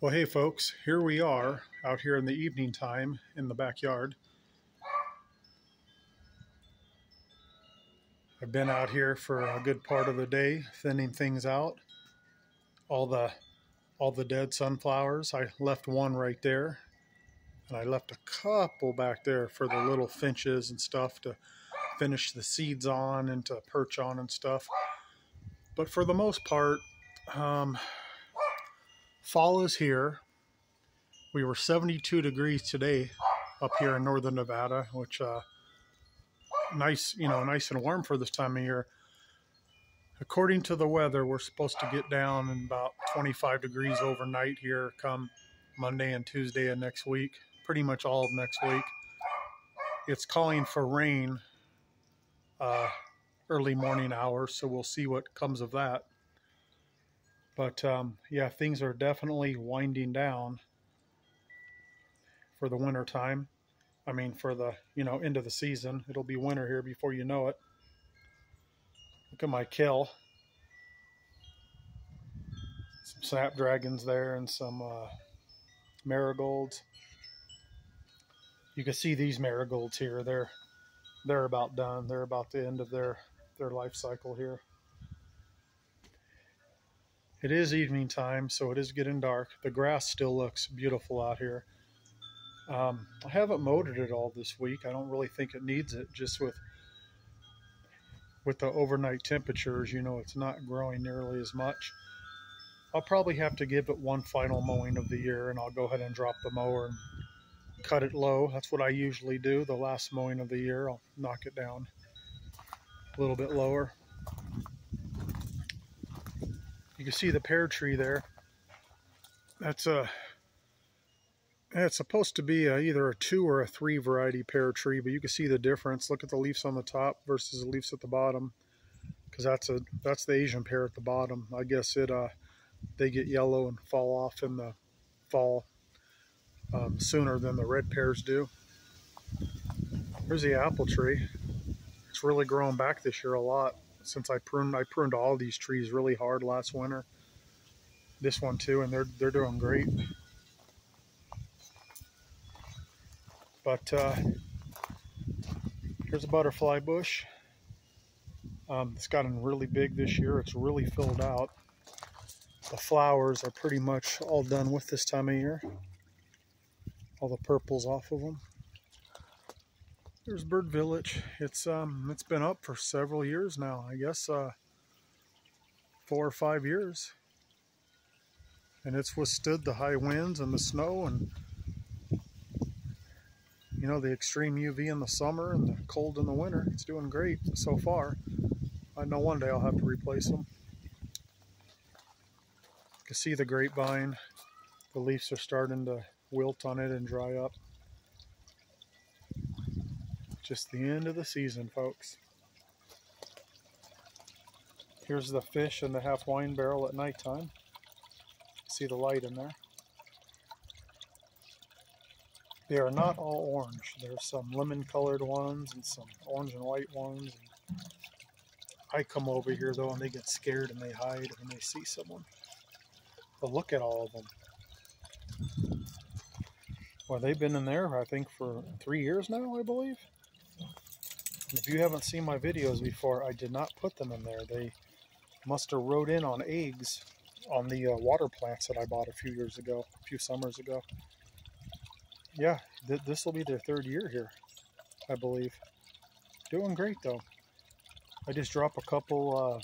Well, hey folks, here we are out here in the evening time in the backyard. I've been out here for a good part of the day thinning things out. All the dead sunflowers. I left one right there, and I left a couple back there for the little finches and stuff to finish the seeds on and to perch on and stuff. But for the most part, fall is here. We were 72 degrees today up here in northern Nevada, which nice and warm for this time of year. According to the weather, we're supposed to get down in about 25 degrees overnight here come Monday and Tuesday of next week, pretty much all of next week. It's calling for rain early morning hours, so we'll see what comes of that. But yeah, things are definitely winding down for the winter time. I mean, for the end of the season. It'll be winter here before you know it. Look at my kill. Some snapdragons there and some marigolds. You can see these marigolds here. They're about done. They're about the end of their life cycle here. It is evening time, so it is getting dark. The grass still looks beautiful out here. I haven't mowed it at all this week. I don't really think it needs it. Just with the overnight temperatures, it's not growing nearly as much. I'll probably have to give it one final mowing of the year, and I'll go ahead and drop the mower and cut it low. That's what I usually do. The last mowing of the year, I'll knock it down a little bit lower. You can see the pear tree there. It's supposed to be either a 2 or a 3 variety pear tree, but you can see the difference. Look at the leaves on the top versus the leaves at the bottom, because that's the Asian pear at the bottom. I guess they get yellow and fall off in the fall sooner than the red pears do. Here's the apple tree. It's really grown back this year a lot since I pruned all these trees really hard last winter. This one too, and they're doing great. But here's a butterfly bush. It's gotten really big this year. It's really filled out. The flowers are pretty much all done with this time of year. All the purples off of them. There's Bird Village. It's been up for several years now. I guess 4 or 5 years. And it's withstood the high winds and the snow and the extreme UV in the summer and the cold in the winter. It's doing great so far. I know one day I'll have to replace them. You can see the grapevine. The leaves are starting to wilt on it and dry up. Just the end of the season, folks. Here's the fish in the half wine barrel at nighttime. See the light in there. They are not all orange. There's some lemon colored ones and some orange and white ones. I come over here though and they get scared and they hide when they see someone. But look at all of them. Well, they've been in there, I think, for 3 years now, I believe. And if you haven't seen my videos before, I did not put them in there. They must have rode in on eggs on the water plants that I bought a few summers ago. Yeah, this will be their 3rd year here, I believe. Doing great though. I just dropped a couple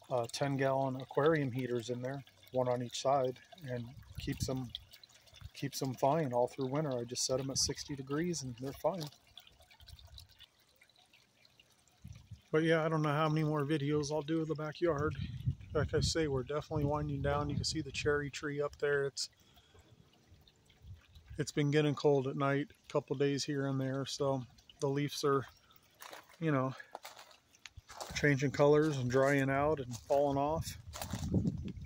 10-gallon aquarium heaters in there, one on each side, and keeps them fine all through winter. I just set them at 60 degrees and they're fine. But yeah, I don't know how many more videos I'll do of the backyard. Like I say, we're definitely winding down. You can see the cherry tree up there. It's been getting cold at night, a couple days here and there, so the leaves are, changing colors and drying out and falling off.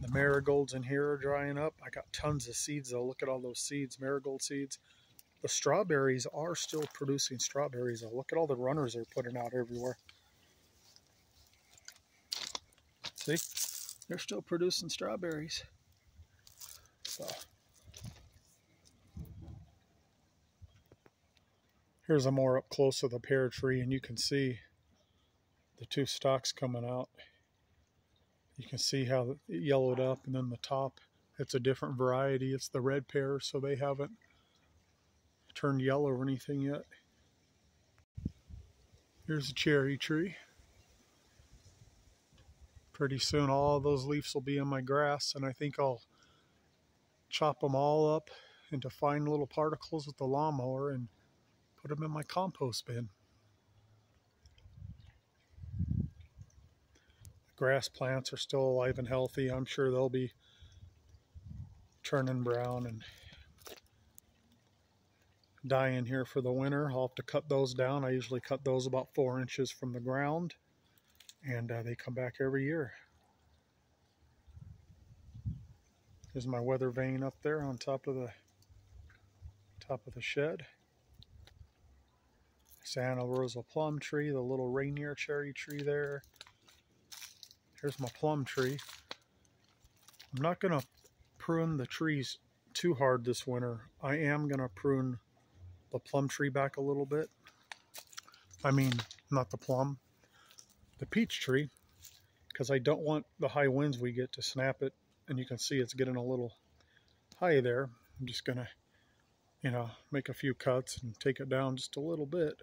The marigolds in here are drying up. I got tons of seeds though. Look at all those seeds, marigold seeds. The strawberries are still producing strawberries though. Look at all the runners they're putting out everywhere. See? They're still producing strawberries. So here's a more up close of the pear tree, and you can see the two stalks coming out. You can see how it yellowed up, and then the top, it's a different variety. It's the red pear, so they haven't turned yellow or anything yet. Here's a cherry tree. Pretty soon all those leaves will be in my grass, and I think I'll chop them all up into fine little particles with the lawnmower and put them in my compost bin. Grass plants are still alive and healthy. I'm sure they'll be turning brown and dying here for the winter. I'll have to cut those down. I usually cut those about 4 inches from the ground, and they come back every year. There's my weather vane up there on top of the shed. Santa Rosa plum tree, the little Rainier cherry tree there. Here's my plum tree. I'm not going to prune the trees too hard this winter. I am going to prune the plum tree back a little bit. I mean, not the plum, the peach tree, because I don't want the high winds we get to snap it. And you can see it's getting a little high there. I'm just going to, make a few cuts and take it down just a little bit.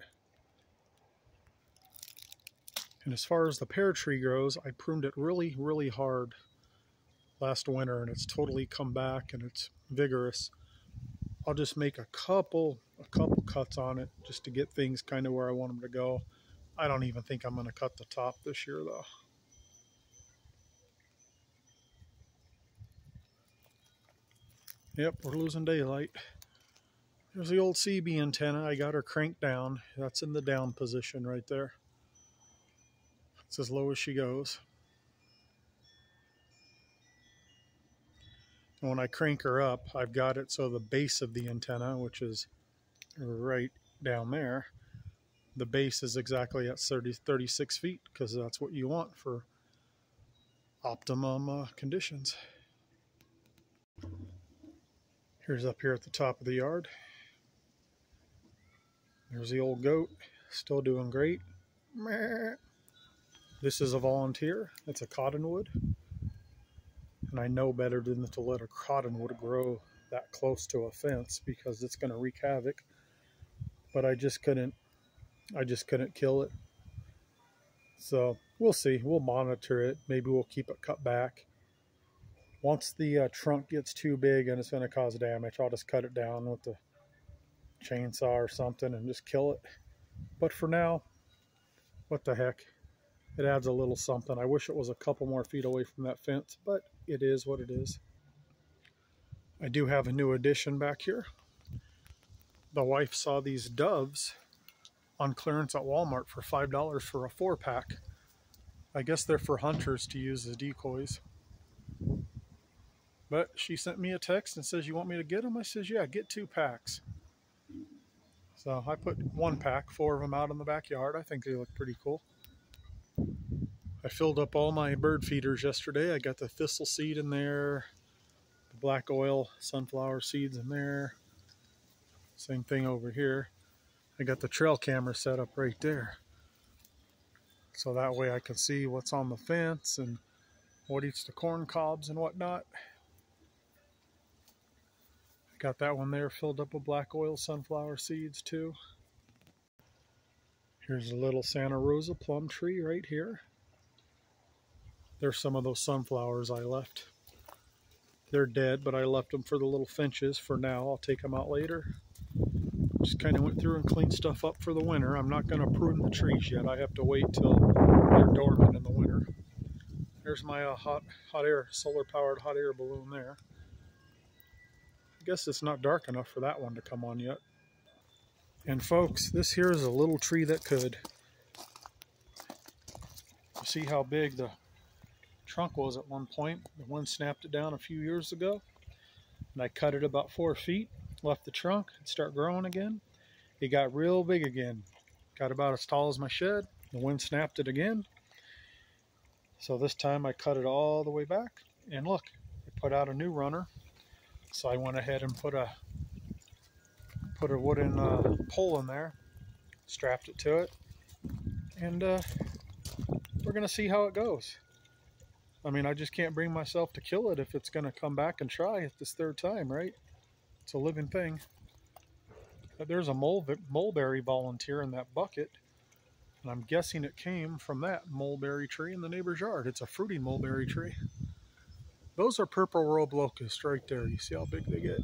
And as far as the pear tree goes, I pruned it really, really hard last winter, and it's totally come back and it's vigorous. I'll just make a couple cuts on it just to get things kind of where I want them to go. I don't even think I'm going to cut the top this year though. Yep, we're losing daylight. There's the old CB antenna. I got her cranked down. That's in the down position right there. It's as low as she goes. And when I crank her up, I've got it so the base of the antenna, which is right down there, the base is exactly at 36 feet, because that's what you want for optimum conditions. Here's up here at the top of the yard. There's the old goat, still doing great. This is a volunteer. It's a cottonwood. And I know better than to let a cottonwood grow that close to a fence because it's going to wreak havoc. But I just couldn't kill it. So we'll see. We'll monitor it. Maybe we'll keep it cut back. Once the trunk gets too big and it's going to cause damage, I'll just cut it down with the chainsaw or something and just kill it. But for now, what the heck? It adds a little something. I wish it was a couple more feet away from that fence, but it is what it is. I do have a new addition back here. The wife saw these doves on clearance at Walmart for $5 for a 4-pack. I guess they're for hunters to use as decoys. But she sent me a text and says, "You want me to get them?" I says, "Yeah, get 2 packs." So I put 1 pack, 4 of them out in the backyard. I think they look pretty cool. I filled up all my bird feeders yesterday. I got the thistle seed in there, the black oil sunflower seeds in there. Same thing over here. I got the trail camera set up right there. So that way I can see what's on the fence and what eats the corn cobs and whatnot. I got that one there filled up with black oil sunflower seeds too. Here's a little Santa Rosa plum tree right here. There's some of those sunflowers I left. They're dead, but I left them for the little finches for now. I'll take them out later. Just kind of went through and cleaned stuff up for the winter. I'm not going to prune the trees yet. I have to wait till they're dormant in the winter. There's my hot air, solar-powered hot air balloon there. I guess it's not dark enough for that one to come on yet. And folks, this here is a little tree that could. You see how big the trunk was at one point. The wind snapped it down a few years ago, and I cut it about 4 feet, left the trunk, and start growing again. It got real big again, got about as tall as my shed. The wind snapped it again, so this time I cut it all the way back, and look, I put out a new runner. So I went ahead and put a wooden pole in there, strapped it to it, and we're gonna see how it goes. I mean, I just can't bring myself to kill it if it's gonna come back and try it this third time, right? It's a living thing. But there's a mulberry volunteer in that bucket, and I'm guessing it came from that mulberry tree in the neighbor's yard. It's a fruiting mulberry tree. Those are purple robe locust right there. You see how big they get?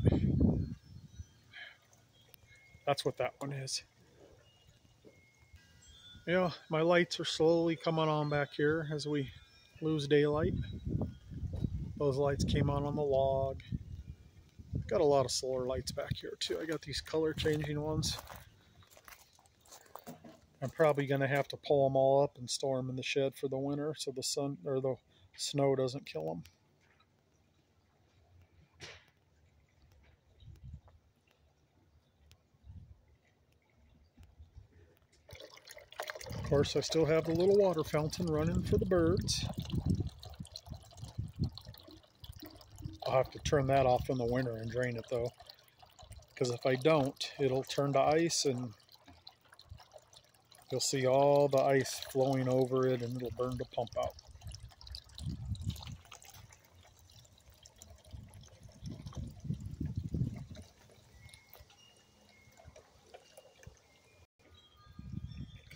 That's what that one is. You know, my lights are slowly coming on back here as we lose daylight. Those lights came on the log. Got a lot of solar lights back here too. I got these color changing ones. I'm probably going to have to pull them all up and store them in the shed for the winter so the sun or the snow doesn't kill them. Of course, I still have the little water fountain running for the birds. I'll have to turn that off in the winter and drain it though, because if I don't, it'll turn to ice and you'll see all the ice flowing over it and it'll burn the pump out.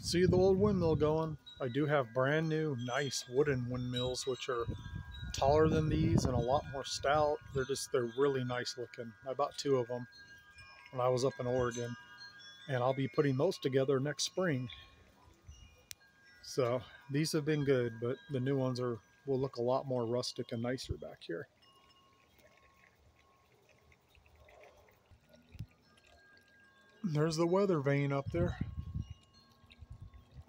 See the old windmill going. I do have brand new nice wooden windmills which are taller than these and a lot more stout. They're really nice looking. I bought 2 of them when I was up in Oregon, and I'll be putting those together next spring. So these have been good, but the new ones will look a lot more rustic and nicer back here. There's the weather vane up there.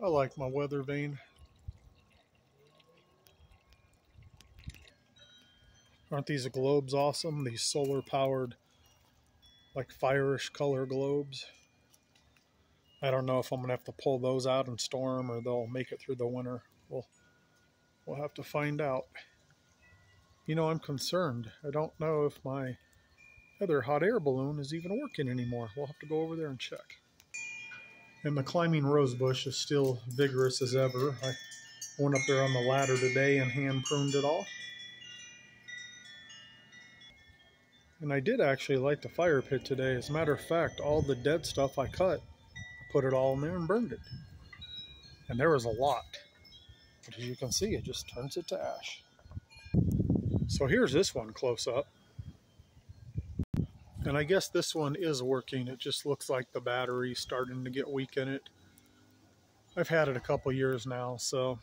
I like my weather vane. Aren't these globes awesome? These solar powered, like fire-ish color globes. I don't know if I'm gonna have to pull those out and store them or they'll make it through the winter. We'll have to find out. You know, I'm concerned. I don't know if my other hot air balloon is even working anymore. We'll have to go over there and check. And the climbing rose bush is still vigorous as ever. I went up there on the ladder today and hand pruned it all. And I did actually light the fire pit today. As a matter of fact, all the dead stuff I cut, put it all in there and burned it. And there was a lot. But as you can see, it just turns it to ash. So here's this one close up. And I guess this one is working. It just looks like the battery's starting to get weak in it. I've had it a couple years now, so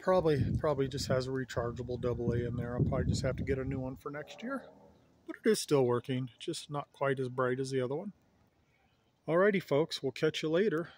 probably just has a rechargeable AA in there. I'll probably just have to get a new one for next year. But it is still working, just not quite as bright as the other one. Alrighty folks, we'll catch you later.